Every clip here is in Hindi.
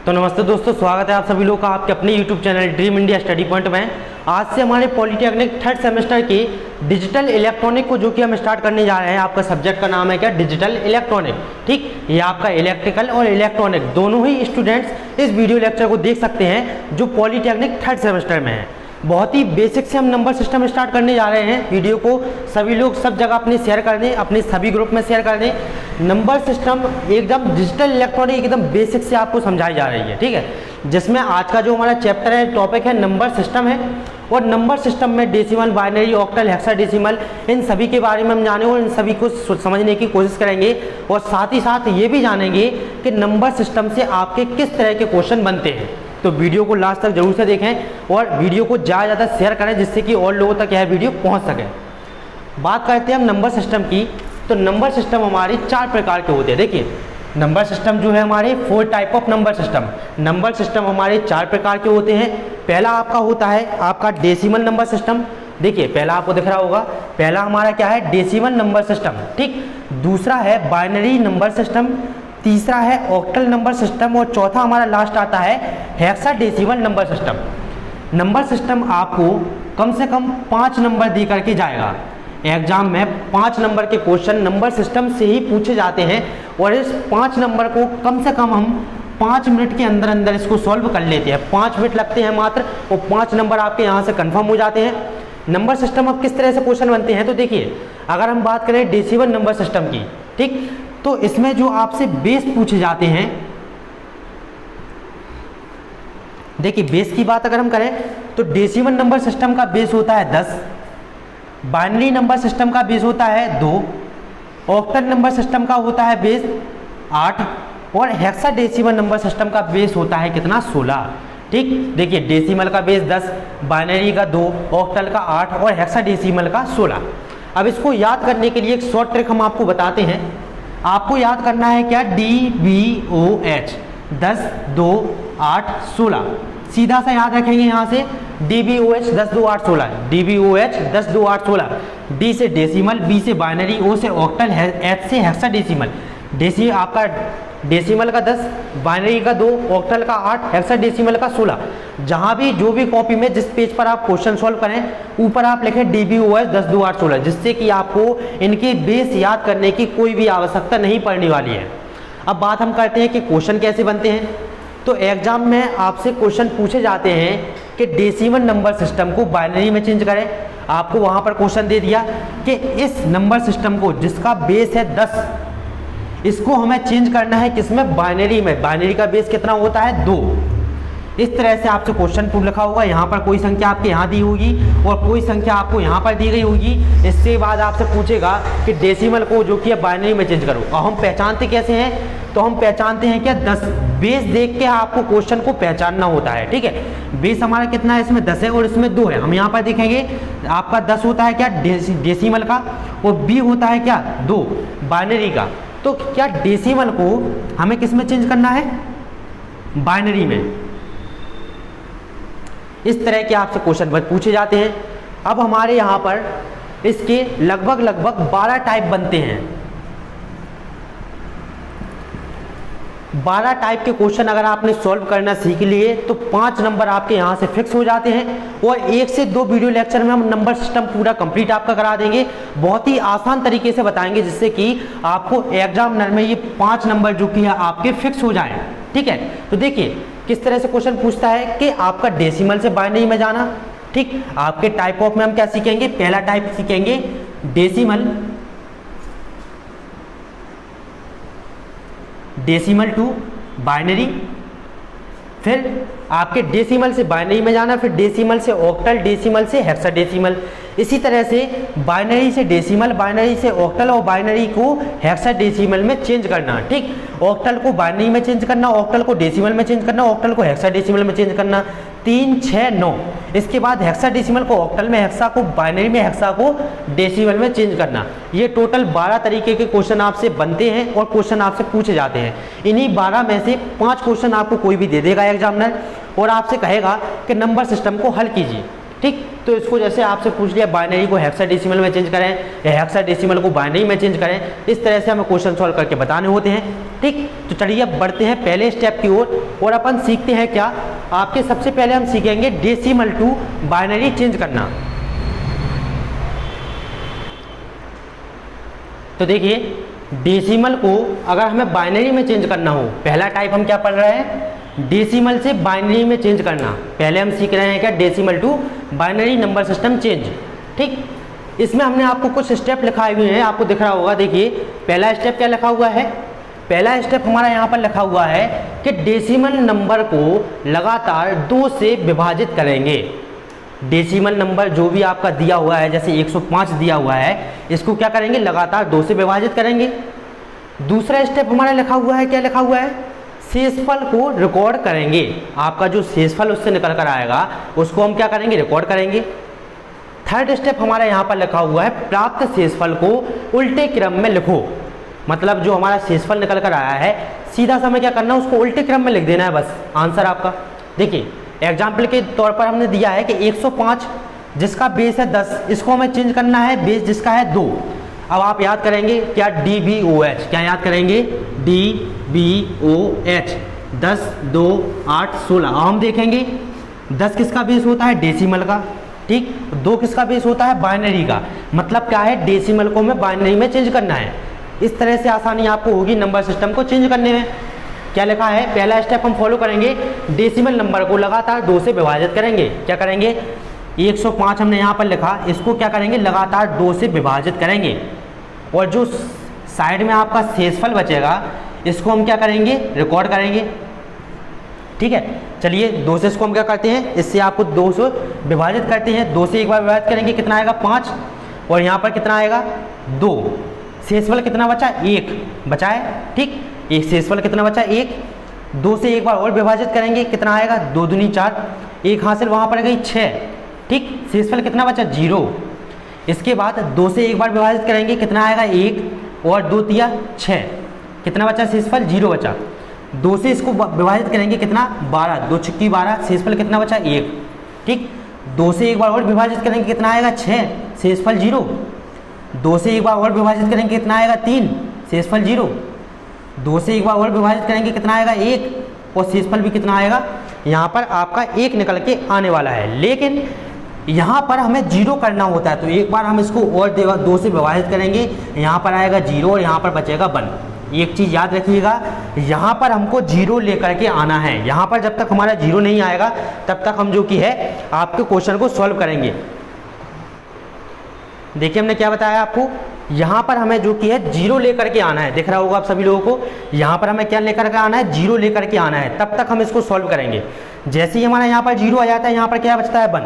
तो नमस्ते दोस्तों, स्वागत है आप सभी लोग का आपके अपने YouTube channel dream India study point में। आज से हमारे पॉलिटेक्निक थर्ड सेमेस्टर की डिजिटल इलेक्ट्रॉनिक को जो कि हम स्टार्ट करने जा रहे हैं। आपका सब्जेक्ट का नाम है क्या? Digital electronic. ठीक, ये आपका इलेक्ट्रिकल और इलेक्ट्रॉनिक दोनों ही स्टूडेंट्स इस वीडियो लेक्चर को देख सकते हैं जो पॉलिटेक्निक थर्ड सेमेस्टर में है। बहुत ही बेसिक से हम नंबर सिस्टम स्टार्ट करने जा रहे हैं। वीडियो को सभी लोग सब जगह अपने शेयर कर दें, अपने सभी ग्रुप में शेयर कर दें। नंबर सिस्टम एकदम डिजिटल इलेक्ट्रॉनिक एकदम बेसिक से आपको समझाई जा रही है। ठीक है, जिसमें आज का जो हमारा चैप्टर है, टॉपिक है नंबर सिस्टम है। और नंबर सिस्टम में डेसिमल, बाइनरी, ऑक्टल, हेक्साडेसिमल इन सभी के बारे में हम जाने और इन सभी को समझने की कोशिश करेंगे। और साथ ही साथ ये भी जानेंगे कि नंबर सिस्टम से आपके किस तरह के क्वेश्चन बनते हैं। तो वीडियो को लास्ट तक जरूर से देखें और वीडियो को ज़्यादा ज़्यादा शेयर करें जिससे कि और लोगों तक यह वीडियो पहुंच सके। बात करते हैं हम नंबर सिस्टम की। तो नंबर सिस्टम हमारे 4 प्रकार के होते हैं। देखिए, नंबर सिस्टम जो है हमारे 4 type of number system. Number system हमारे 4 प्रकार के होते हैं। पहला आपका होता है आपका डेसिमल नंबर सिस्टम। देखिए, पहला आपको दिख रहा होगा, पहला हमारा क्या है? Decimal number system. ठीक, दूसरा है बाइनरी नंबर सिस्टम, तीसरा है ऑक्टल नंबर सिस्टम और चौथा हमारा लास्ट आता है hexadecimal number system. Number system आपको कम से कम 5 नंबर दे करके जाएगा। एग्जाम में 5 नंबर के क्वेश्चन नंबर सिस्टम से ही पूछे जाते हैं और इस 5 नंबर को कम से कम हम 5 मिनट के अंदर अंदर इसको सॉल्व कर लेते हैं। 5 मिनट लगते हैं मात्र और 5 नंबर आपके यहाँ से कन्फर्म हो जाते हैं। नंबर सिस्टम अब किस तरह से क्वेश्चन बनते हैं? तो देखिए, अगर हम बात करें डेसिमल नंबर सिस्टम की, ठीक, तो इसमें जो आपसे बेस पूछे जाते हैं, देखिए बेस की बात अगर हम करें तो डेसिमल नंबर सिस्टम का बेस होता है 10, बाइनरी नंबर सिस्टम का बेस होता है 2, ऑक्टल नंबर सिस्टम का होता है बेस 8 और हेक्साडेसिमल नंबर सिस्टम का बेस होता है कितना? 16। ठीक, देखिए डेसिमल का बेस 10, बाइनरी का 2, ऑक्टल का 8 और हेक्साडेसिमल का 16। अब इसको याद करने के लिए एक शॉर्ट ट्रिक हम आपको बताते हैं। आपको याद करना है क्या? DBOH 10, 2, 8, 16। सीधा सा याद रखेंगे यहाँ से DBOH 10, 2, 8, 16। DBOH 10, 2, 8, 16। D से डेसिमल, B से बाइनरी, O से ऑक्टल, H से हेक्साडेसिमल। आपका डेसिमल का 10, बाइनरी का 2, ऑक्टल का 8, हेक्साडेसिमल का 16। जहाँ भी जो भी कॉपी में जिस पेज पर आप क्वेश्चन सॉल्व करें ऊपर आप लिखें DBOH 10, 2, 8, 16, जिससे कि आपको इनके बेस याद करने की कोई भी आवश्यकता नहीं पड़ने वाली है। अब बात हम करते हैं कि क्वेश्चन कैसे बनते हैं। तो एग्जाम में आपसे क्वेश्चन पूछे जाते हैं कि डेसिमल नंबर सिस्टम को बाइनरी में चेंज करें। आपको वहाँ पर क्वेश्चन दे दिया कि इस नंबर सिस्टम को जिसका बेस है 10, इसको हमें चेंज करना है किसमें? बाइनरी में। बाइनरी का बेस कितना होता है? 2। इस तरह से आपसे क्वेश्चन पूछ लिखा होगा। यहाँ पर कोई संख्या आपके यहाँ दी होगी और कोई संख्या आपको यहाँ पर दी गई होगी। इसके बाद आपसे पूछेगा कि डेसिमल को जो कि बाइनरी में चेंज करो। और हम पहचानते कैसे हैं? तो हम पहचानते हैं क्या? 10। बेस देख के आपको क्वेश्चन को पहचानना होता है। ठीक है, बेस हमारा कितना है? इसमें 10 है और इसमें 2 है। हम यहाँ पर देखेंगे आपका 10 होता है क्या? डेसिमल का, और B होता है क्या? 2 बाइनरी का। तो क्या डेसिमल को हमें किस में चेंज करना है? बाइनरी में। इस तरह के आपसे क्वेश्चन पूछे जाते हैं। अब हमारे यहाँ पर इसके लगभग 12 टाइप बनते हैं। 12 टाइप के क्वेश्चन अगर आपने सॉल्व करना सीख लिए तो 5 नंबर आपके यहाँ से फिक्स हो जाते हैं। और 1 से 2 वीडियो लेक्चर में हम नंबर सिस्टम पूरा कंप्लीट आपका करा देंगे। बहुत ही आसान तरीके से बताएंगे जिससे कि आपको एग्जामिनर में ये 5 नंबर जो कि है आपके फिक्स हो जाएं। ठीक है, तो देखिए किस तरह से क्वेश्चन पूछता है कि आपका डेसिमल से बाइनरी में जाना। ठीक, आपके टाइप ऑफ में हम क्या सीखेंगे? पहला टाइप सीखेंगे डेसिमल, डेसिमल टू बाइनरी, फिर आपके डेसिमल से बाइनरी में जाना, फिर डेसिमल से ऑक्टल, डेसिमल से हेक्साडेसिमल। इसी तरह से बाइनरी से डेसिमल, बाइनरी से ऑक्टल और बाइनरी को हेक्साडेसिमल में चेंज करना। ठीक, ऑक्टल को बाइनरी में चेंज करना, ऑक्टल को डेसिमल में चेंज करना, ऑक्टल को हेक्साडेसिमल में चेंज करना। 3, 6, 9। इसके बाद हेक्साडेसिमल को ऑक्टल में, हेक्सा को बाइनरी में, हेक्सा को डेसिमल में चेंज करना। ये टोटल 12 तरीके के क्वेश्चन आपसे बनते हैं और क्वेश्चन आपसे पूछे जाते हैं। इन्हीं 12 में से 5 क्वेश्चन आपको कोई भी दे देगा एग्जामिनर और आपसे कहेगा कि नंबर सिस्टम को हल कीजिए। ठीक, तो इसको जैसे आपसे पूछ लिया बाइनरी को हेक्साडेसिमल में चेंज करें या हेक्साडेसिमल को बाइनरी में चेंज करें, इस तरह से हमें क्वेश्चन सॉल्व करके बताने होते हैं। ठीक, तो चलिए अब बढ़ते हैं पहले स्टेप की ओर और अपन सीखते हैं क्या। आपके सबसे पहले हम सीखेंगे डेसिमल टू बाइनरी चेंज करना। तो देखिए डेसिमल को अगर हमें बाइनरी में चेंज करना हो, पहला टाइप हम क्या पढ़ रहे हैं, डेसिमल से बाइनरी में चेंज करना। पहले हम सीख रहे हैं क्या, decimal to binary number system change. ठीक, इसमें हमने आपको कुछ स्टेप लिखाए हुए हैं, आपको दिख रहा होगा। देखिए पहला स्टेप क्या लिखा हुआ है, पहला स्टेप हमारा यहाँ पर लिखा हुआ है कि डेसिमल नंबर को लगातार 2 से विभाजित करेंगे। डेसिमल नंबर जो भी आपका दिया हुआ है, जैसे 105 दिया हुआ है, इसको क्या करेंगे, लगातार 2 से विभाजित करेंगे। दूसरा स्टेप हमारा लिखा हुआ है, क्या लिखा हुआ है, शेषफल को रिकॉर्ड करेंगे। आपका जो शेषफल उससे निकल कर आएगा उसको हम क्या करेंगे, रिकॉर्ड करेंगे। थर्ड स्टेप हमारा यहाँ पर लिखा हुआ है, प्राप्त शेषफल को उल्टे क्रम में लिखो। मतलब जो हमारा शेषफल निकल कर आया है, सीधा समय क्या करना है, उसको उल्टे क्रम में लिख देना है, बस आंसर आपका। देखिए एग्जाम्पल के तौर पर हमने दिया है कि 105 जिसका बेस है 10, इसको हमें चेंज करना है बेस जिसका है 2। अब आप याद करेंगे क्या, DBOH, क्या याद करेंगे, DBOH 10, 2, 8, 16। अब हम देखेंगे 10 किसका बेस होता है, डेसिमल का। ठीक, 2 किसका बेस होता है, बाइनरी का। मतलब क्या है, डेसिमल को हमें बाइनरी में चेंज करना है। इस तरह से आसानी आपको होगी नंबर सिस्टम को चेंज करने में। क्या लिखा है, पहला स्टेप हम फॉलो करेंगे, डेसिमल नंबर को लगातार 2 से विभाजित करेंगे। क्या करेंगे, 105 हमने यहाँ पर लिखा, इसको क्या करेंगे, लगातार 2 से विभाजित करेंगे। और जो साइड में आपका शेषफल बचेगा, इसको हम क्या करेंगे, रिकॉर्ड करेंगे। ठीक है, चलिए 2 से इसको हम क्या करते हैं, इससे आपको 2 से विभाजित करते हैं। 2 से एक बार विभाजित करेंगे, कितना आएगा, 5। और यहाँ पर कितना आएगा, 2। शेषफल कितना बचा, 1 बचा है। ठीक, एक शेषफल कितना बचा, 1। 2 से एक बार और विभाजित करेंगे, कितना आएगा, 2 दूनी 4। 1 हासिल वहाँ पर गई 6। ठीक, शेषफल कितना बचा, 0। इसके बाद 2 से एक बार विभाजित करेंगे, कितना आएगा, 1 और 2 तिया 6। कितना बचा शेषफल, 0 बचा। 2 से इसको विभाजित करेंगे, कितना, 12। 2 छक्की 12, शेषफल कितना बचा, 1। ठीक, 2 से एक बार और विभाजित करेंगे, कितना आएगा, 6, शेषफल 0। 2 से एक बार और विभाजित करेंगे, कितना आएगा, 3, शेषफल 0। 2 से एक बार और विभाजित करेंगे, कितना आएगा, 1 और शेषफल भी कितना आएगा, यहाँ पर आपका 1 निकल के आने वाला है। लेकिन यहाँ पर हमें 0 करना होता है, तो एक बार हम इसको और 2 से विभाजित करेंगे, यहाँ पर आएगा 0 और यहाँ पर बचेगा 1। एक चीज़ याद रखिएगा, यहाँ पर हमको 0 लेकर के आना है। यहाँ पर जब तक हमारा 0 नहीं आएगा तब तक हम जो कि है आपके क्वेश्चन को सॉल्व करेंगे। देखिए हमने क्या बताया आपको, यहाँ पर हमें जो कि है 0 लेकर के आना है। दिख रहा होगा आप सभी लोगों को, यहाँ पर हमें क्या लेकर के आना है, 0 लेकर के आना है। तब तक हम इसको सॉल्व करेंगे। जैसे ही हमारा यहाँ पर 0 आ जाता है, यहाँ पर क्या बचता है, 1।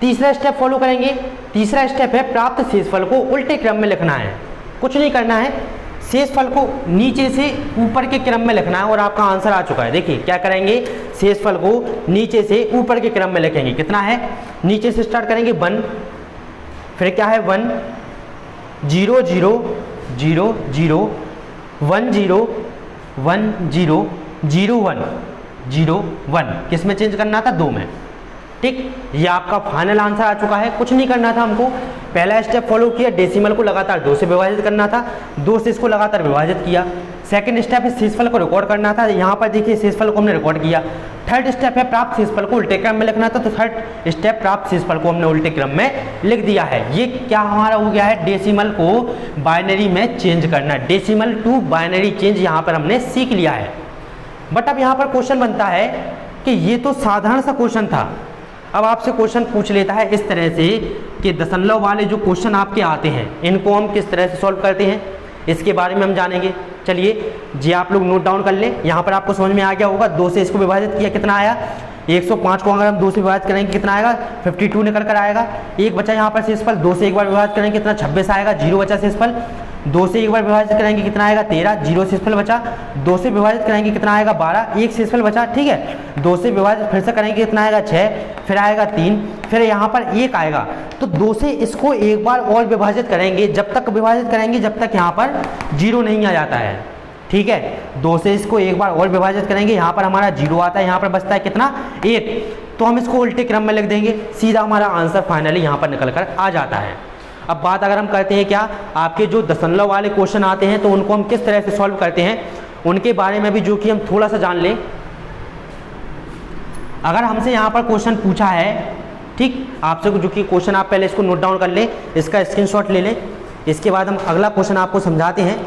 तीसरा स्टेप फॉलो करेंगे। तीसरा स्टेप है प्राप्त शेषफल को उल्टे क्रम में लिखना है। कुछ नहीं करना है, शेषफल को नीचे से ऊपर के क्रम में लिखना है और आपका आंसर आ चुका है। देखिए क्या करेंगे, शेषफल को नीचे से ऊपर के क्रम में लिखेंगे। कितना है, नीचे से स्टार्ट करेंगे 1, फिर क्या है 1 0 0 0 0 1 0 1 0 0 1 0 1। किस में चेंज करना था, 2 में। ठीक, ये आपका फाइनल आंसर आ चुका है। कुछ नहीं करना था हमको, पहला स्टेप फॉलो किया, डेसिमल को लगातार 2 से विभाजित करना था, 2 से इसको लगातार विभाजित किया। सेकंड स्टेप है शेषफल को रिकॉर्ड करना था, यहाँ पर देखिए शेषफल को हमने रिकॉर्ड किया। थर्ड स्टेप है प्राप्त शेषफल को उल्टे क्रम में लिखना था, तो थर्ड स्टेप प्राप्त शेषफल को हमने उल्टे क्रम में लिख दिया है। ये क्या हमारा हो गया है, डेसिमल को बाइनरी में चेंज करना। डेसिमल टू बाइनरी चेंज यहाँ पर हमने सीख लिया है। बट अब यहाँ पर क्वेश्चन बनता है कि ये तो साधारण सा क्वेश्चन था, अब आपसे क्वेश्चन पूछ लेता है इस तरह से कि दशमलव वाले जो क्वेश्चन आपके आते हैं, इनको हम किस तरह से सॉल्व करते हैं, इसके बारे में हम जानेंगे। चलिए जी आप लोग नोट डाउन कर लें, यहाँ पर आपको समझ में आ गया होगा। 2 से इसको विभाजित किया, कितना आया, 105 को अगर हम 2 से विभाजित करेंगे कितना आएगा, 52 निकल कर आएगा। एक बचा यहाँ पर शेषफल, 2 से एक बार विभाजित करेंगे कितना, 26 आएगा। 0 बचा शेषफल, 2 से एक बार विभाजित करेंगे कितना आएगा, 13। 0 शेषफल बचा, 2 से विभाजित करेंगे कितना आएगा, 12। 1 शेषफल बचा, ठीक है। 2 से विभाजित फिर से करेंगे कितना आएगा, 6, फिर आएगा 3, फिर यहाँ पर 1 आएगा। तो 2 से इसको एक बार और विभाजित करेंगे, जब तक विभाजित करेंगे जब तक यहाँ पर 0 नहीं आ जाता है, ठीक है। 2 से इसको एक बार और विभाजित करेंगे, यहाँ पर हमारा 0 आता है, यहाँ पर बचता है कितना, 1। तो हम इसको उल्टे क्रम में लिख देंगे, सीधा हमारा आंसर फाइनली यहाँ पर निकल कर आ जाता है। अब बात अगर हम करते हैं क्या आपके जो दशमलव वाले क्वेश्चन आते हैं तो उनको हम किस तरह से सॉल्व करते हैं, उनके बारे में भी जो कि हम थोड़ा सा जान लें। अगर हमसे यहाँ पर क्वेश्चन पूछा है, ठीक, आपसे जो कि क्वेश्चन आप पहले इसको नोट डाउन कर लें, इसका स्क्रीनशॉट ले लें, इसके बाद हम अगला क्वेश्चन आपको समझाते हैं।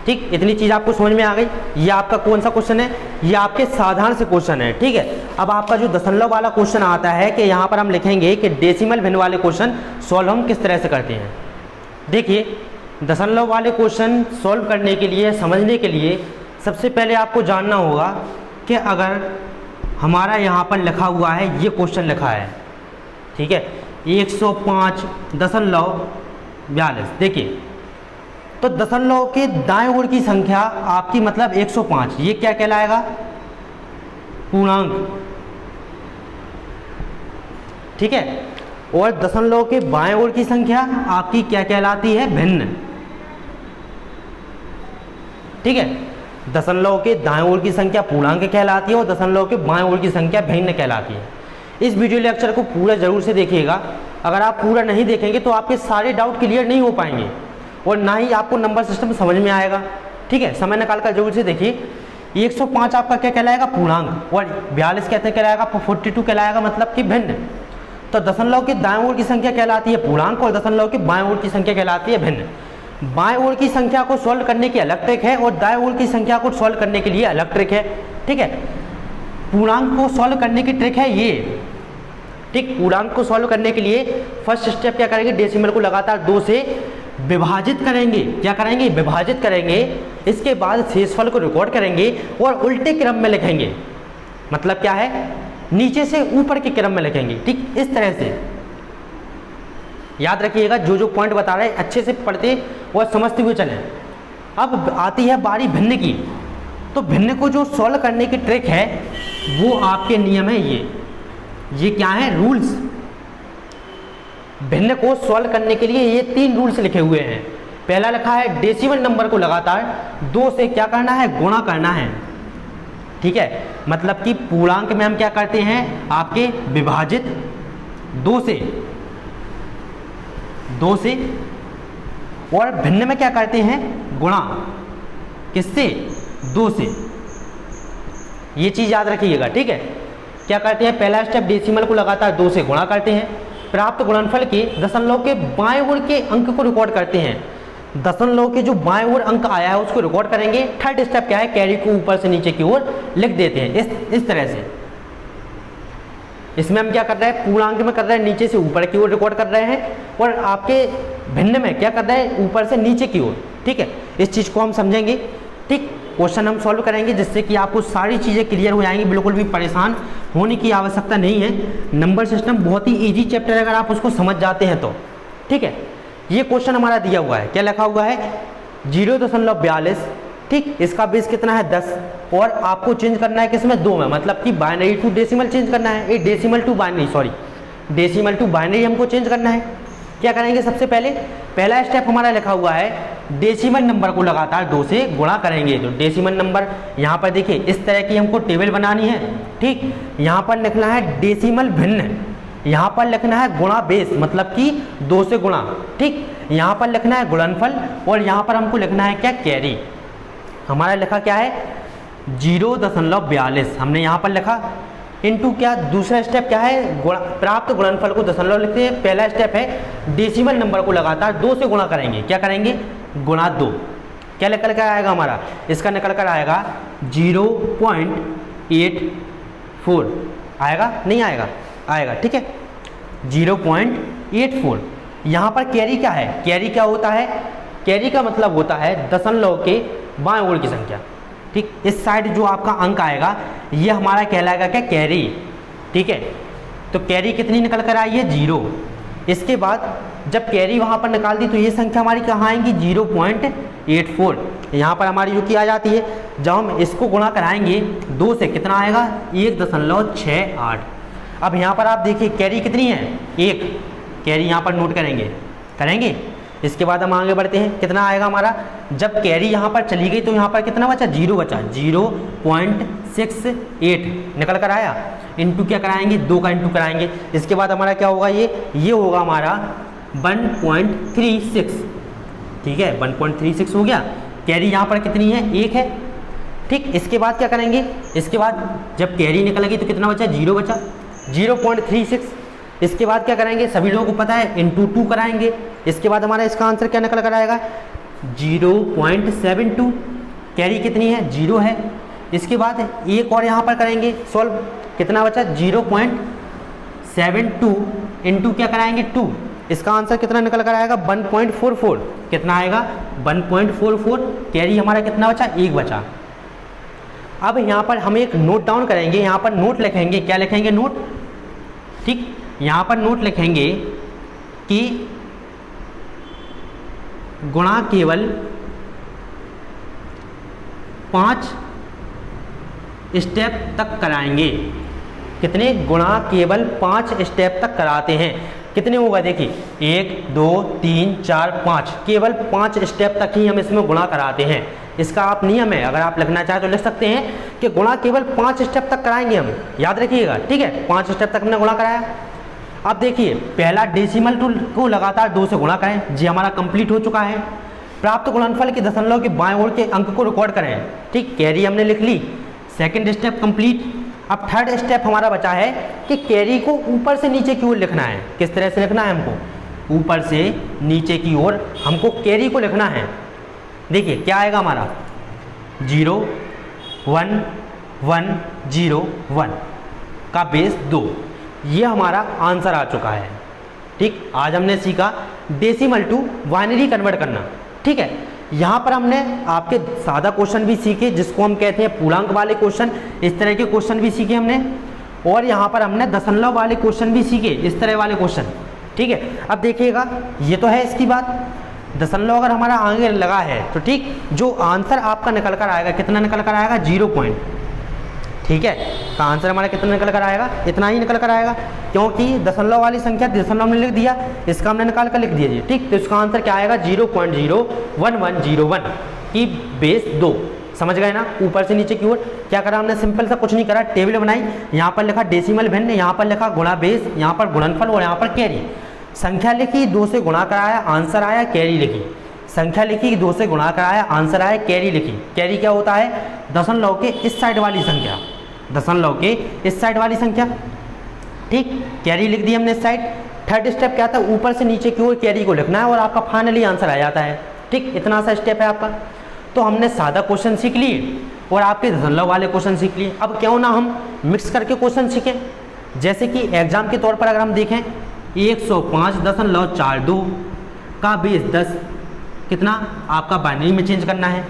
ठीक, इतनी चीज आपको समझ में आ गई। ये आपका कौन सा क्वेश्चन है, ये आपके साधारण से क्वेश्चन है, ठीक है। अब आपका जो दशमलव वाला क्वेश्चन आता है कि यहाँ पर हम लिखेंगे कि डेसिमल भिन्न वाले क्वेश्चन सॉल्व हम किस तरह से करते हैं। देखिए, दशमलव वाले क्वेश्चन सॉल्व करने के लिए, समझने के लिए सबसे पहले आपको जानना होगा कि अगर हमारा यहाँ पर लिखा हुआ है, ये क्वेश्चन लिखा है, ठीक है, 105.42। देखिए, तो दशमलव के दाएं ओर की संख्या आपकी मतलब 105, ये क्या कहलाएगा, पूर्णांक, ठीक है। और दशमलव के बाएं ओर की संख्या आपकी क्या कहलाती है, भिन्न, ठीक है। दशमलव के दाएं ओर की संख्या पूर्णांक कहलाती है और दशमलव के बाएं ओर की संख्या भिन्न कहलाती है। इस वीडियो लेक्चर को पूरा जरूर से देखिएगा। अगर आप पूरा नहीं देखेंगे तो आपके सारे डाउट क्लियर नहीं हो पाएंगे और ना ही आपको नंबर सिस्टम समझ में आएगा, ठीक है। समय निकाल कर जरूर से देखिए। 105 आपका क्या कहलाएगा, पूर्णांक, और 42 कहते कहलाएगा, 42 कहलाएगा मतलब कि भिन्न। तो दशमलव के दाएं ओर की संख्या कहलाती है पूर्णांक और दशमलव के बाएं ओर की संख्या कहलाती है भिन्न। बाएं ओर की संख्या को सॉल्व करने की अलग ट्रिक है और दाएं ओर की संख्या को सॉल्व करने के लिए अलग ट्रिक है, ठीक है। पूर्णांक को सॉल्व करने की ट्रिक है ये, ठीक। पूर्णांक को सॉल्व करने के लिए फर्स्ट स्टेप क्या करेंगे, डेसिमल को लगातार 2 से विभाजित करेंगे। क्या करेंगे, विभाजित करेंगे। इसके बाद शेषफल को रिकॉर्ड करेंगे और उल्टे क्रम में लिखेंगे। मतलब क्या है, नीचे से ऊपर के क्रम में लिखेंगे, ठीक। इस तरह से याद रखिएगा, जो पॉइंट बता रहे हैं अच्छे से पढ़ते और समझते हुए चलें। अब आती है बारी भिन्न की। तो भिन्न को जो सॉल्व करने की ट्रिक है वो आपके नियम है ये क्या है, रूल्स। भिन्न को सॉल्व करने के लिए ये 3 रूल्स लिखे हुए हैं। पहला लिखा है डेसिमल नंबर को लगातार 2 से क्या करना है, गुणा करना है, ठीक है। मतलब कि पूर्णांक में हम क्या करते हैं, आपके विभाजित 2 से और भिन्न में क्या करते हैं, गुणा, किससे, 2 से। ये चीज याद रखिएगा, ठीक है। क्या करते हैं, पहला स्टेप डेसिमल को लगातार 2 से गुणा करते हैं, प्राप्त गुणनफल के दशमलव के बाएं ओर के अंक को रिकॉर्ड करते हैं। दशमलव के जो बाएं ओर अंक आया है उसको रिकॉर्ड करेंगे। थर्ड स्टेप क्या है, कैरी को ऊपर से नीचे की ओर लिख देते हैं, इस तरह से। इसमें हम क्या कर रहे हैं, पूर्णांक में कर रहे हैं नीचे से ऊपर की ओर रिकॉर्ड कर रहे हैं और आपके भिन्न में क्या कर रहे हैं, ऊपर से नीचे की ओर, ठीक है। इस चीज को हम समझेंगे, ठीक। क्वेश्चन हम सॉल्व करेंगे जिससे कि आपको सारी चीज़ें क्लियर हो जाएंगी, बिल्कुल भी परेशान होने की आवश्यकता नहीं है। नंबर सिस्टम बहुत ही इजी चैप्टर है अगर आप उसको समझ जाते हैं तो, ठीक है। ये क्वेश्चन हमारा दिया हुआ है, क्या लिखा हुआ है, 0.42, ठीक। इसका बेस कितना है, 10 और आपको चेंज करना है किसमें, 2 में, मतलब कि बाइनरी टू डेसिमल चेंज करना है, डेसिमल टू बाइनरी हमको चेंज करना है। क्या करेंगे, सबसे पहले पहला स्टेप हमारा लिखा हुआ है डेसिमल नंबर को लगातार 2 से गुणा करेंगे। तो डेसिमल नंबर यहाँ पर देखिए इस तरह की हमको टेबल बनानी है, ठीक। यहाँ पर लिखना है डेसिमल भिन्न, यहाँ पर लिखना है गुणा बेस, मतलब कि 2 से गुणा, ठीक। यहाँ पर लिखना है गुणनफल और यहाँ पर हमको लिखना है क्या, कैरी। हमारा लिखा क्या है, 0.42 हमने यहाँ पर लिखा, इनटू क्या, दूसरा स्टेप क्या है, प्राप्त गुणनफल को दशमलव लिखते हैं। पहला स्टेप है डेसिमल नंबर को लगातार 2 से गुणा करेंगे। क्या करेंगे, गुणा 2। क्या निकल कर आएगा हमारा, इसका निकल कर आएगा 0.84 आएगा, नहीं आएगा, आएगा, ठीक है, 0.84। यहाँ पर कैरी क्या है, कैरी क्या होता है, कैरी का मतलब होता है दशमलव के बाएं ओर की संख्या, ठीक। इस साइड जो आपका अंक आएगा ये हमारा कहलाएगा क्या, कैरी, ठीक है। तो कैरी कितनी निकल कर आई है, 0। इसके बाद जब कैरी वहाँ पर निकाल दी तो ये संख्या हमारी कहाँ आएंगी, 0.84। यहाँ पर हमारी जो की आ जाती है, जब हम इसको गुणा कराएंगे 2 से कितना आएगा, 1.68। अब यहाँ पर आप देखिए कैरी कितनी है, 1। कैरी यहाँ पर नोट करेंगे, इसके बाद हम आगे बढ़ते हैं, कितना आएगा हमारा, जब कैरी यहाँ पर चली गई तो यहाँ पर कितना बचा, 0 बचा, 0.68 निकल कर आया। इंटू क्या कराएंगे, 2 का इंटू कराएंगे। इसके बाद हमारा क्या होगा, ये होगा हमारा 1.36, ठीक है, 1.36 हो गया। कैरी यहाँ पर कितनी है, 1 है, ठीक। इसके बाद क्या करेंगे, इसके बाद जब कैरी निकल गई तो कितना बचा, 0 बचा, 0.36। इसके बाद क्या करेंगे, सभी लोगों को पता है, इंटू 2 कराएंगे। इसके बाद हमारा इसका आंसर क्या निकल कर आएगा, 0.72। कैरी कितनी है, 0 है। इसके बाद एक और यहाँ पर करेंगे सॉल्व, कितना बचा, 0.72 इंटू क्या कराएंगे, 2। इसका आंसर कितना निकल कर आएगा, 1.44। कितना आएगा, 1.44। कैरी हमारा कितना बचा, 1 बचा। अब यहाँ पर हम एक नोट डाउन करेंगे, यहाँ पर नोट लिखेंगे, क्या लिखेंगे, नोट, ठीक। यहाँ पर नोट लिखेंगे कि गुणा केवल 5 स्टेप तक कराएंगे। कितने, गुणा केवल 5 स्टेप तक कराते हैं। कितने होगा, देखिए 1 2 3 4 5, केवल 5 स्टेप तक ही हम इसमें गुणा कराते हैं। इसका आप नियम है, अगर आप लिखना चाहें तो लिख सकते हैं कि गुणा केवल 5 स्टेप तक कराएंगे हम, याद रखिएगा, ठीक है। 5 स्टेप तक हमने गुणा कराया। अब देखिए पहला डेसिमल टूल को लगातार 2 से गुणा करें, जी हमारा कंप्लीट हो चुका है। प्राप्त गुणनफल के दशमलव के बाएं ओर के अंक को रिकॉर्ड करें, ठीक। कैरी हमने लिख ली, सेकंड स्टेप कंप्लीट। अब थर्ड स्टेप हमारा बचा है कि कैरी को ऊपर से नीचे की ओर लिखना है। किस तरह से लिखना है हमको, ऊपर से नीचे की ओर हमको कैरी को लिखना है। देखिए क्या आएगा हमारा, 0 1 1 0 1 का बेस 2, ये हमारा आंसर आ चुका है, ठीक। आज हमने सीखा डेसिमल टू बाइनरी कन्वर्ट करना, ठीक है। यहाँ पर हमने आपके सादा क्वेश्चन भी सीखे, जिसको हम कहते हैं पूर्णांक वाले क्वेश्चन, इस तरह के क्वेश्चन भी सीखे हमने, और यहाँ पर हमने दशमलव वाले क्वेश्चन भी सीखे, इस तरह वाले क्वेश्चन, ठीक है। अब देखिएगा, ये तो है इसकी बात, दशमलव अगर हमारा आगे लगा है तो ठीक, जो आंसर आपका निकल कर आएगा, कितना निकल कर आएगा, 0 पॉइंट, ठीक है। तो आंसर हमारा कितना निकल कर आएगा, इतना ही निकल कर आएगा, क्योंकि दशमलव वाली संख्या दशमलव में लिख दिया, इसका हमने निकाल कर लिख दिया जी, ठीक। तो इसका आंसर क्या आएगा, 0.01101 की बेस 2। समझ गए ना, ऊपर से नीचे की ओर क्या करा हमने, सिंपल सा कुछ नहीं करा, टेबल बनाई, यहाँ पर लिखा डेसिमल भिन्न, यहाँ पर लिखा गुणा बेस, यहाँ पर गुणनफल और यहाँ पर कैरी। संख्या लिखी, 2 से गुणा कराया, आंसर आया, कैरी लिखी। संख्या लिखी, 2 से गुणा कराया, आंसर आया, कैरी लिखी। कैरी क्या होता है, दशमलव के इस साइड वाली संख्या, दशमलव के इस साइड वाली संख्या, ठीक। कैरी लिख दी हमने इस साइड। थर्ड स्टेप क्या था, ऊपर से नीचे की ओर कैरी को लिखना है और आपका फाइनली आंसर आ जाता है, ठीक। इतना सा स्टेप है आपका। तो हमने सादा क्वेश्चन सीख लिए और आपके दशमलव वाले क्वेश्चन सीख लिए। अब क्यों ना हम मिक्स करके क्वेश्चन सीखें, जैसे कि एग्जाम के तौर पर अगर हम देखें, 105.42 का बेस 10, कितना आपका बाइनरी में चेंज करना है।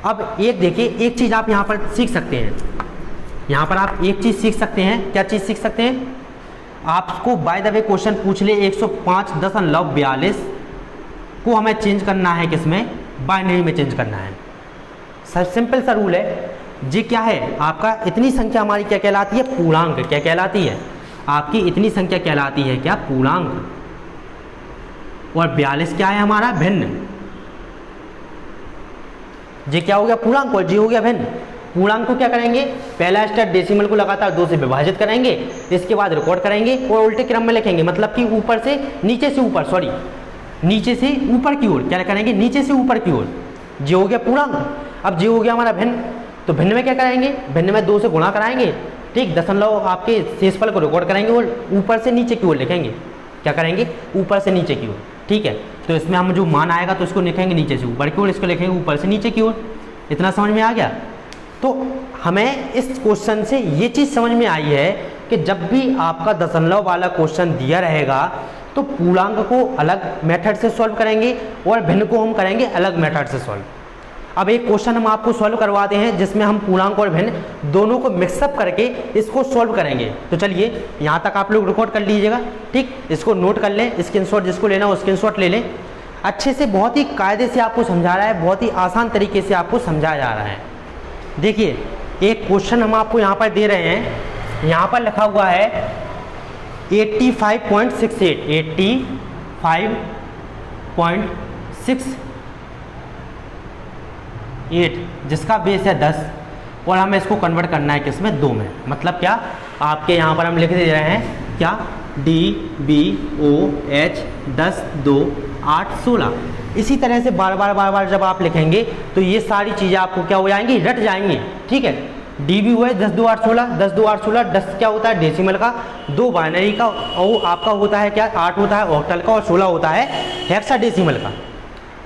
अब एक देखिए, एक चीज़ आप यहाँ पर सीख सकते हैं, यहाँ पर आप एक चीज़ सीख सकते हैं। क्या चीज़ सीख सकते हैं, आपको बाय द वे क्वेश्चन पूछ ले 105.42 को हमें चेंज करना है, किसमें, बाइनरी में चेंज करना है। सर सिंपल सा रूल है जी, क्या है आपका, इतनी संख्या हमारी क्या कहलाती है, पूर्णांक। क्या कहलाती है आपकी, इतनी संख्या कहलाती है क्या, पूर्णांक। और 42 क्या है हमारा, भिन्न। जी क्या हो गया, पूर्णांक, और जी हो गया भिन्न। पूर्णांक को क्या करेंगे, पहला स्टेप डेसिमल को लगातार 2 से विभाजित करेंगे, इसके बाद रिकॉर्ड करेंगे और उल्टे क्रम में लिखेंगे, मतलब कि ऊपर से नीचे से ऊपर, सॉरी नीचे से ऊपर की ओर, क्या करेंगे, नीचे से ऊपर की ओर। जी हो गया पूर्णांक। अब जी हो गया हमारा भिन्न, तो भिन्न में क्या कराएंगे, भिन्न में 2 से गुणा कराएंगे, ठीक। दशमलव आपके शेषफल को रिकॉर्ड करेंगे और ऊपर से नीचे की ओर लिखेंगे, क्या करेंगे, ऊपर से नीचे की ओर, ठीक है। तो इसमें हम जो मान आएगा तो इसको लिखेंगे नीचे से ऊपर की ओर, इसको लिखेंगे ऊपर से नीचे की ओर। इतना समझ में आ गया। तो हमें इस क्वेश्चन से ये चीज़ समझ में आई है कि जब भी आपका दशमलव वाला क्वेश्चन दिया रहेगा तो पूर्णांक को अलग मेथड से सॉल्व करेंगे और भिन्न को हम करेंगे अलग मेथड से सॉल्व। अब एक क्वेश्चन हम आपको सॉल्व करवाते हैं जिसमें हम पूर्णांक और भिन्न दोनों को मिक्सअप करके इसको सॉल्व करेंगे। तो चलिए यहाँ तक आप लोग रिकॉर्ड कर लीजिएगा, ठीक। इसको नोट कर लें, स्क्रीनशॉट जिसको लेना हो स्क्रीनशॉट ले लें। अच्छे से बहुत ही कायदे से आपको समझा रहा है, बहुत ही आसान तरीके से आपको समझाया जा रहा है। देखिए एक क्वेश्चन हम आपको यहाँ पर दे रहे हैं, यहाँ पर लिखा हुआ है 85.68 1.68 जिसका बेस है 10 और हमें इसको कन्वर्ट करना है किसमें 2 में। मतलब क्या आपके यहाँ पर हम लिख दे रहे हैं क्या DBOH 10 2 8 16। इसी तरह से बार बार जब आप लिखेंगे तो ये सारी चीज़ें आपको क्या हो जाएंगी, रट जाएंगी। ठीक है, DBOH 10 2 8 16, 10 2 8 16, 10 क्या होता है डेसिमल का, 2 बाइनरी का, और आपका होता है क्या 8 होता है ऑक्टल का, और 16 होता है हेक्साडेसिमल का।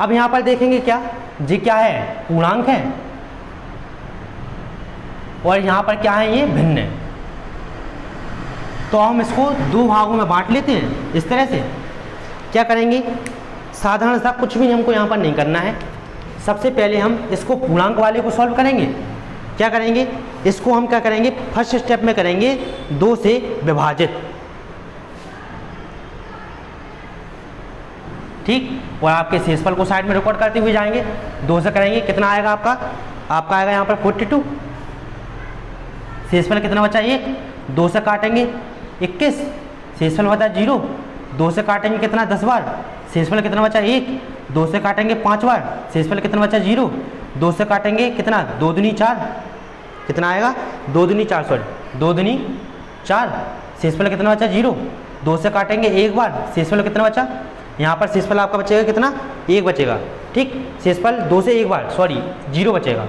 अब यहाँ पर देखेंगे क्या जी क्या है, पूर्णांक है, और यहाँ पर क्या है, ये भिन्न है। तो हम इसको 2 भागों में बांट लेते हैं। इस तरह से क्या करेंगे, साधारण सा कुछ भी हमको यहाँ पर नहीं करना है। सबसे पहले हम इसको पूर्णांक वाले को सॉल्व करेंगे। क्या करेंगे, इसको हम क्या करेंगे, फर्स्ट स्टेप में करेंगे 2 से विभाजित। ठीक, और आपके शेषफल को साइड में रिकॉर्ड करते हुए जाएंगे। 2 से करेंगे, कितना आएगा आपका आएगा यहाँ पर 42। शेषफल कितना बचा 1, 2 से काटेंगे 21, शेषफल बचा 0। 2 से काटेंगे कितना 10 बार, शेषफल कितना बचा 1। 2 से काटेंगे 5 बार, शेषफल कितना बचा 0। 2 से काटेंगे कितना 2 दूनी 4, कितना आएगा 2 दूनी 4, सॉरी 2 दूनी 4, शेषफल कितना बचा 0। 2 से काटेंगे 1 बार, शेषफल कितना बचा, यहाँ पर शेषफल आपका बचेगा कितना 1 बचेगा। ठीक, शेषफल 2 से 1 बार सॉरी 0 बचेगा।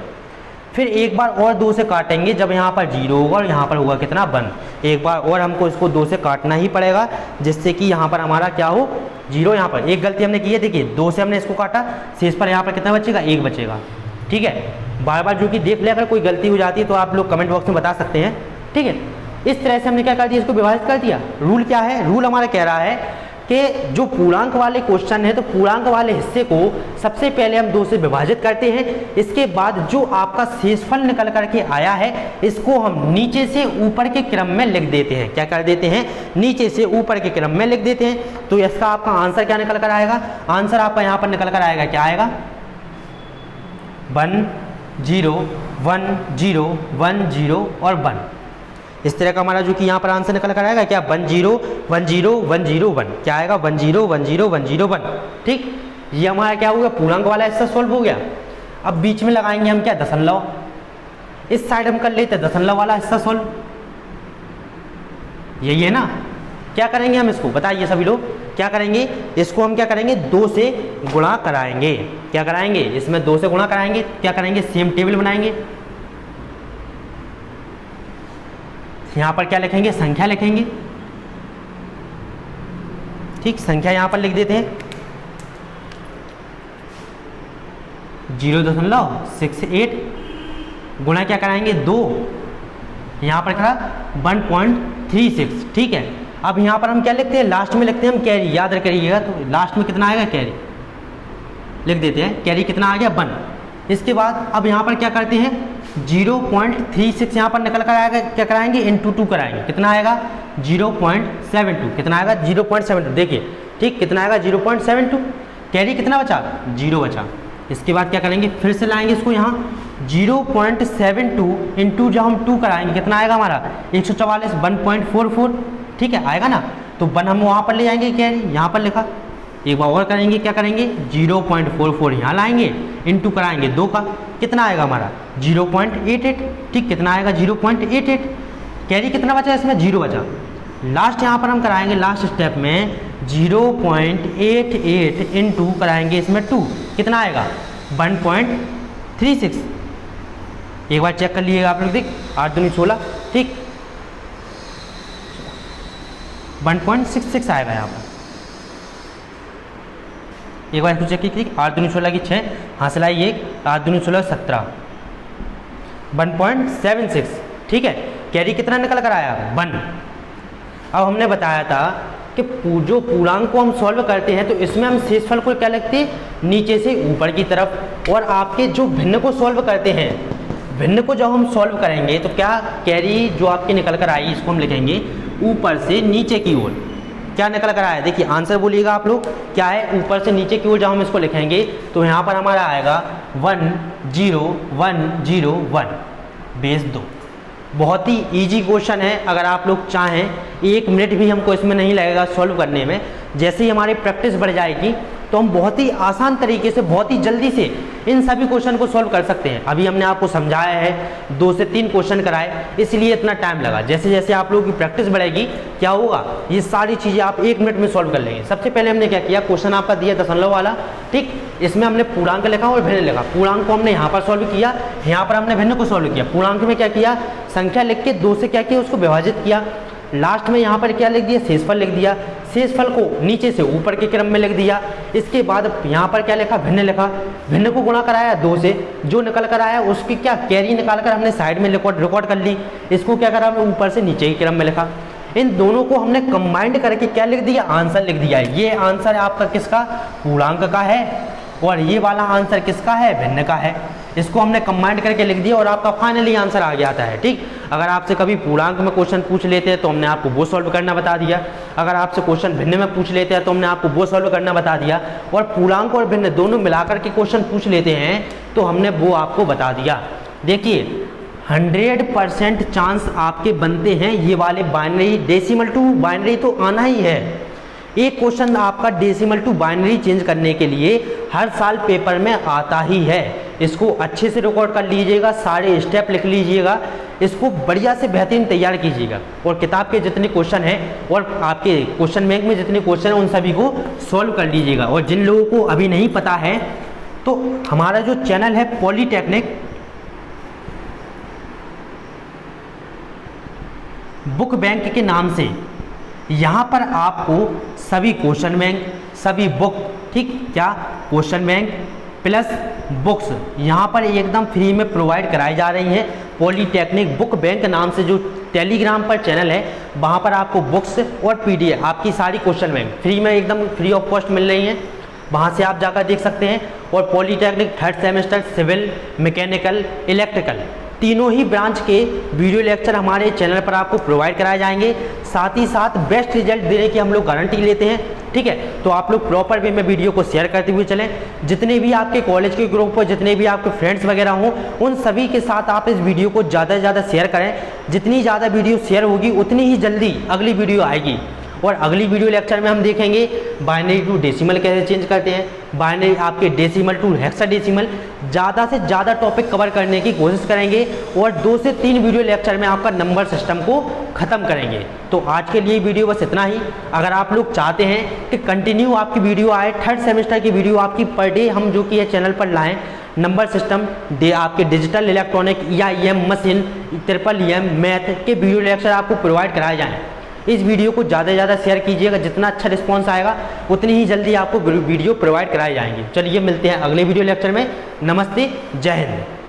फिर 1 बार और 2 से काटेंगे, जब यहाँ पर 0 होगा और यहाँ पर होगा कितना 1। 1 बार और हमको इसको 2 से काटना ही पड़ेगा, जिससे कि यहाँ पर हमारा क्या हो 0। यहाँ पर एक गलती हमने की है, देखिए 2 से हमने इसको काटा, शेषफल यहाँ पर कितना बचेगा 1 बचेगा। ठीक है, बार बार जो कि देख लिया, अगर कोई गलती हो जाती है तो आप लोग कमेंट बॉक्स में बता सकते हैं। ठीक है, इस तरह से हमने क्या कर दिया, इसको विभाजित कर दिया। रूल क्या है, रूल हमारा कह रहा है कि जो पूर्णांक वाले क्वेश्चन है तो पूर्णांक वाले हिस्से को सबसे पहले हम 2 से विभाजित करते हैं। इसके बाद जो आपका शेषफल निकल करके आया है इसको हम नीचे से ऊपर के क्रम में लिख देते हैं। क्या कर देते हैं, नीचे से ऊपर के क्रम में लिख देते हैं। तो इसका आपका आंसर क्या निकल कर आएगा, आंसर आपका यहाँ पर निकल कर आएगा, क्या आएगा 1 0 1 0 1 0 और 1। इस तरह का हमारा जो कि यहाँ पर आंसर निकल कर आएगा क्या 1 0 1 0 1 0 1, क्या आएगा 1 0 1 0 1 0 1। ठीक, ये हमारा क्या हो गया, पूर्णांक वाला हिस्सा सॉल्व हो गया। अब बीच में लगाएंगे हम क्या, दशमलव। इस साइड हम कर लेते हैं दशमलव वाला हिस्सा सॉल्व, यही है ना। क्या करेंगे हम इसको, बताइए सभी लोग क्या करेंगे, इसको हम क्या करेंगे 2 से गुणा कराएंगे। क्या कराएंगे, इसमें 2 से गुणा कराएंगे। क्या करेंगे, सेम टेबल बनाएंगे। यहाँ पर क्या लिखेंगे, संख्या लिखेंगे। ठीक, संख्या यहाँ पर लिख देते हैं 0.68 गुणा क्या कराएंगे 2, यहाँ पर खड़ा 1.36। ठीक है, अब यहाँ पर हम क्या लिखते हैं, लास्ट में लिखते हैं हम कैरी, याद रखिएगा। तो लास्ट में कितना आएगा, कैरी लिख देते हैं। कैरी कितना आ गया 1। इसके बाद अब यहाँ पर क्या करते हैं 0.36 यहाँ पर निकल कर आएगा, क्या कराएंगे इंटू 2 कराएंगे। कितना आएगा 0.72, कितना आएगा 0.72। देखिए ठीक, कितना आएगा 0.72। कैरी कितना बचा 0 बचा। इसके बाद क्या करेंगे, फिर से लाएंगे इसको यहाँ 0.72 इंटू जब हम 2 कराएंगे कितना आएगा हमारा 144 1.44। ठीक है, आएगा ना। तो 1 हम वहाँ पर ले जाएंगे, कैरी यहाँ पर लिखा। एक बार और करेंगे, क्या करेंगे 0.44 यहाँ लाएंगे, इंटू कराएंगे 2 का, कितना आएगा हमारा 0.88। ठीक, कितना आएगा 0.88। कैरी कितना बचा, इसमें 0 बचा। लास्ट यहाँ पर हम कराएंगे, लास्ट स्टेप में 0.88 इंटू कराएंगे इसमें 2, कितना आएगा 1.36। एक बार चेक कर लीजिएगा आप लोग, देख 8 दूनी 16। ठीक, 1.66 आएगा यहाँ पर। एक बार इसको चेक कीजिए, 8 दूनी 16 की 6, हासिल आई 1, 8 दूनी 16 17, 1.76। ठीक है, कैरी कितना निकल कर आया 1। अब हमने बताया था कि जो पूर्णांक को हम सॉल्व करते हैं तो इसमें हम शेषफल को क्या लिखते हैं, नीचे से ऊपर की तरफ। और आपके जो भिन्न को सॉल्व करते हैं, भिन्न को जब हम सॉल्व करेंगे तो क्या कैरी जो आपकी निकल कर आई इसको हम लिखेंगे ऊपर से नीचे की ओर। क्या निकल कर आया, देखिए आंसर बोलिएगा आप लोग, क्या है ऊपर से नीचे की ओर जब हम इसको लिखेंगे तो यहाँ पर हमारा आएगा 1 0 1 0 1 बेस 2। बहुत ही इजी क्वेश्चन है, अगर आप लोग चाहें 1 मिनट भी हमको इसमें नहीं लगेगा सॉल्व करने में। जैसे ही हमारी प्रैक्टिस बढ़ जाएगी तो हम बहुत ही आसान तरीके से बहुत ही जल्दी से इन सभी क्वेश्चन को सॉल्व कर सकते हैं। अभी हमने आपको समझाया है, 2 से 3 क्वेश्चन कराए, इसलिए इतना टाइम लगा। जैसे जैसे आप लोगों की प्रैक्टिस बढ़ेगी क्या होगा, ये सारी चीज़ें आप 1 मिनट में सॉल्व कर लेंगे। सबसे पहले हमने क्या किया, क्वेश्चन आपका दिया दशमलव वाला, ठीक, इसमें हमने पूर्णांक लिखा और भिन्न लिखा। पूर्णांक को हमने यहाँ पर सॉल्व किया, यहाँ पर हमने भिन्न को सॉल्व किया। पूर्णांक में क्या किया, संख्या लिख के 2 से क्या किया, उसको विभाजित किया। लास्ट में यहाँ पर क्या लिख दिया, शेषफल लिख दिया। शेषफल को नीचे से ऊपर के क्रम में लिख दिया। इसके बाद यहाँ पर क्या लिखा, भिन्न लिखा। भिन्न को गुणा कराया 2 से, जो निकल कर आया उसकी क्या कैरी निकाल कर हमने साइड में रिकॉर्ड कर ली। इसको क्या करा, हमने ऊपर से नीचे के क्रम में लिखा। इन दोनों को हमने कंबाइंड करके क्या लिख दिया, आंसर लिख दिया। ये आंसर आपका किसका, पूर्णांक का है, और ये वाला आंसर किसका है, भिन्न का है। इसको हमने कंबाइंड करके लिख दिया और आपका फाइनली आंसर आ गया था है, ठीक। अगर आपसे कभी पूर्णांक में क्वेश्चन पूछ लेते हैं तो हमने आपको वो सॉल्व करना बता दिया। अगर आपसे क्वेश्चन भिन्न में पूछ लेते हैं तो हमने आपको वो सॉल्व करना बता दिया। और पूर्णांक और भिन्न दोनों मिलाकर के क्वेश्चन पूछ लेते हैं तो हमने वो आपको बता दिया। देखिए 100% चांस आपके बनते हैं ये वाले बाइनरी, डेसिमल टू बाइनरी तो आना ही है। एक क्वेश्चन आपका डेसिमल टू बाइनरी चेंज करने के लिए हर साल पेपर में आता ही है। इसको अच्छे से रिकॉर्ड कर लीजिएगा, सारे स्टेप लिख लीजिएगा, इसको बढ़िया से बेहतरीन तैयार कीजिएगा। और किताब के जितने क्वेश्चन हैं और आपके क्वेश्चन बैंक में जितने क्वेश्चन हैं उन सभी को सॉल्व कर लीजिएगा। और जिन लोगों को अभी नहीं पता है तो हमारा जो चैनल है पॉलीटेक्निक बुक बैंक के नाम से, यहाँ पर आपको सभी क्वेश्चन बैंक, सभी बुक, ठीक, क्या क्वेश्चन बैंक प्लस बुक्स यहाँ पर एकदम फ्री में प्रोवाइड कराई जा रही हैं। पॉलीटेक्निक बुक बैंक नाम से जो टेलीग्राम पर चैनल है, वहाँ पर आपको बुक्स और पीडीएफ आपकी सारी क्वेश्चन बैंक फ्री में एकदम फ्री ऑफ कॉस्ट मिल रही हैं। वहाँ से आप जाकर देख सकते हैं। और polytechnic 3rd semester civil, mechanical, electrical तीनों ही ब्रांच के वीडियो लेक्चर हमारे चैनल पर आपको प्रोवाइड कराए जाएंगे। साथ ही साथ बेस्ट रिजल्ट देने की हम लोग गारंटी लेते हैं, ठीक है। तो आप लोग प्रॉपर वे में वीडियो को शेयर करते हुए चलें। जितने भी आपके कॉलेज के ग्रुप पर जितने भी आपके फ्रेंड्स वगैरह हों, उन सभी के साथ आप इस वीडियो को ज़्यादा से ज़्यादा शेयर करें। जितनी ज़्यादा वीडियो शेयर होगी उतनी ही जल्दी अगली वीडियो आएगी। और अगली वीडियो लेक्चर में हम देखेंगे बाइनरी टू डेसिमल कैसे चेंज करते हैं, बाइनरी आपके डेसिमल टू हेक्साडेसिमल, ज़्यादा से ज़्यादा टॉपिक कवर करने की कोशिश करेंगे। और 2 से 3 वीडियो लेक्चर में आपका नंबर सिस्टम को ख़त्म करेंगे। तो आज के लिए वीडियो बस इतना ही। अगर आप लोग चाहते हैं कि कंटिन्यू आपकी वीडियो आए, 3rd सेमेस्टर की वीडियो आपकी पर डे हम जो कि है चैनल पर लाएँ, नंबर सिस्टम दे आपके डिजिटल इलेक्ट्रॉनिक या EM मशीन, EEM मैथ के वीडियो लेक्चर आपको प्रोवाइड कराए जाएँ, इस वीडियो को ज़्यादा से ज़्यादा शेयर कीजिएगा। जितना अच्छा रिस्पांस आएगा उतनी ही जल्दी आपको वीडियो प्रोवाइड कराए जाएंगे। चलिए मिलते हैं अगले वीडियो लेक्चर में। नमस्ते, जय हिंद।